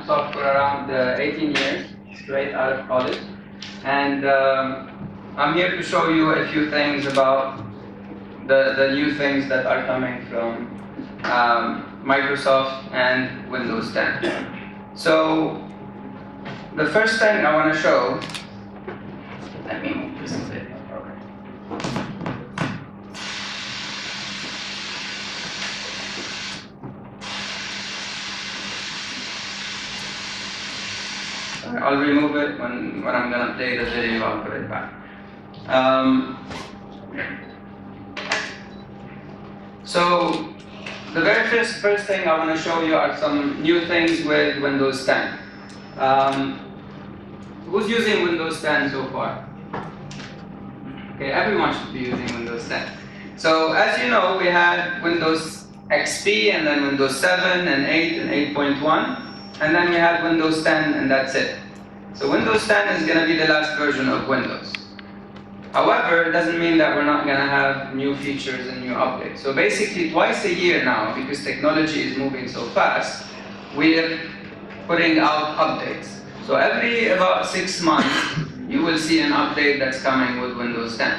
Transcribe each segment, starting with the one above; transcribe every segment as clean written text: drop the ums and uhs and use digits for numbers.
Microsoft for around 18 years, straight out of college. And I'm here to show you a few things about the new things that are coming from Microsoft and Windows 10. So the first thing I want to show, let me move this a bit. I'll remove it when I'm going to play the video. I'll put it back. So the very first thing I want to show you are some new things with Windows 10. Who's using Windows 10 so far? Okay, everyone should be using Windows 10. So as you know, we had Windows XP and then Windows 7 and 8 and 8.1, and then we had Windows 10 and that's it. So Windows 10 is going to be the last version of Windows. However, it doesn't mean that we're not going to have new features and new updates. So basically twice a year now, because technology is moving so fast, we're putting out updates. So every about 6 months, you will see an update that's coming with Windows 10.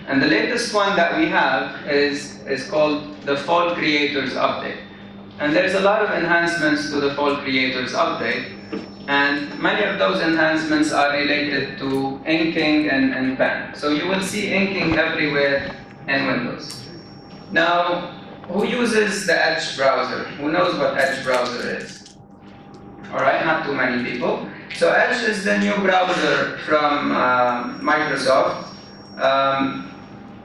And the latest one that we have is called the Fall Creators Update. And there's a lot of enhancements to the Fall Creators Update. And many of those enhancements are related to inking and pen. So you will see inking everywhere in Windows. Now, who uses the Edge browser? Who knows what Edge browser is? Alright, not too many people. So Edge is the new browser from Microsoft.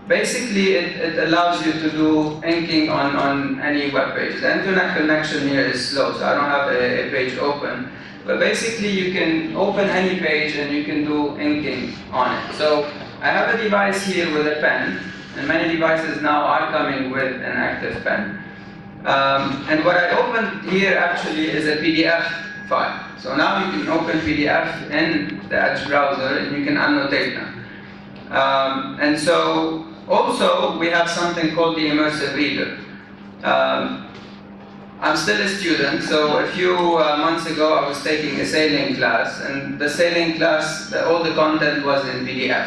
Basically, it allows you to do inking on any web page. The internet connection here is slow, so I don't have a page open. But basically, you can open any page and you can do inking on it. So I have a device here with a pen, and many devices now are coming with an active pen. And what I opened here actually is a PDF file. So now you can open PDF in the Edge browser and you can annotate them. And so also we have something called the Immersive Reader. I'm still a student, so a few months ago I was taking a sailing class, and the sailing class, all the content was in PDF.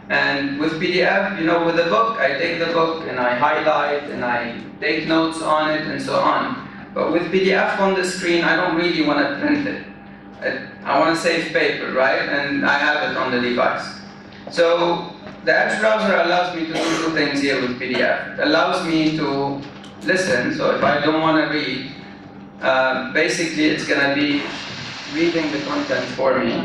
And with PDF, you know, with the book, I take the book and I highlight and I take notes on it and so on. But with PDF on the screen, I don't really want to print it. I want to save paper, right? And I have it on the device. So the Edge browser allows me to do two things here with PDF. It allows me to listen, so if I don't want to read, basically it's going to be reading the content for me.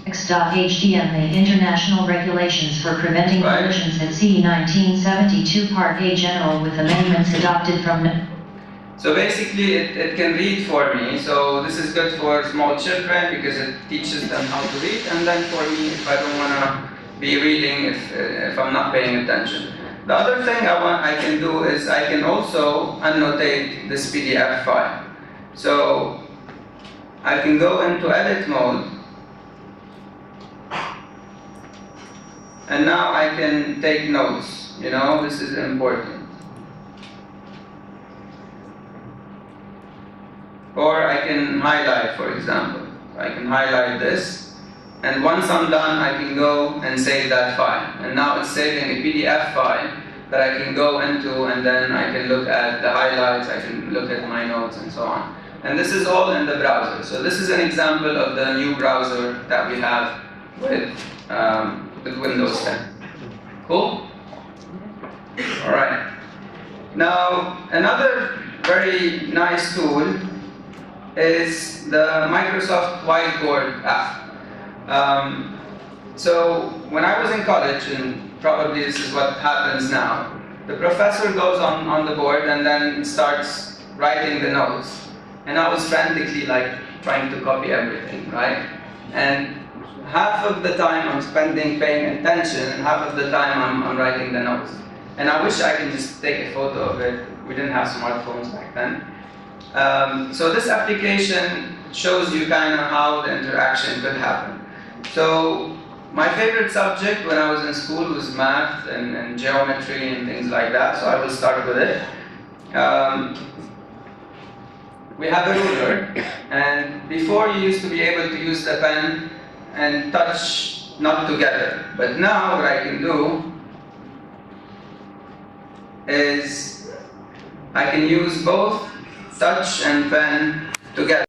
X.HTMA International Regulations for Preventing Collisions at CE 1972 Part A General with amendments adopted from... So basically it can read for me, so this is good for small children because it teaches them how to read, and then for me if I don't want to be reading if I'm not paying attention. The other thing I can do is I can also annotate this PDF file. So I can go into edit mode, and now I can take notes. You know, this is important. Or I can highlight, for example. I can highlight this, and once I'm done, I can go and save that file. And now it's saving a PDF file that I can go into, and then I can look at the highlights, I can look at my notes, and so on. And this is all in the browser. So this is an example of the new browser that we have with Windows 10. Cool? All right. Now, another very nice tool is the Microsoft Whiteboard app. So when I was in college, and probably this is what happens now, the professor goes on the board and then starts writing the notes. And I was frantically trying to copy everything, right? And half of the time I'm spending paying attention, and half of the time I'm writing the notes. And I wish I could just take a photo of it. We didn't have smartphones back then. So this application shows you kind of how the interaction could happen. So my favorite subject when I was in school was math and geometry and things like that, so I will start with it. we have a ruler, and before you used to be able to use the pen and touch not together. But now what I can do is I can use both touch and pen together.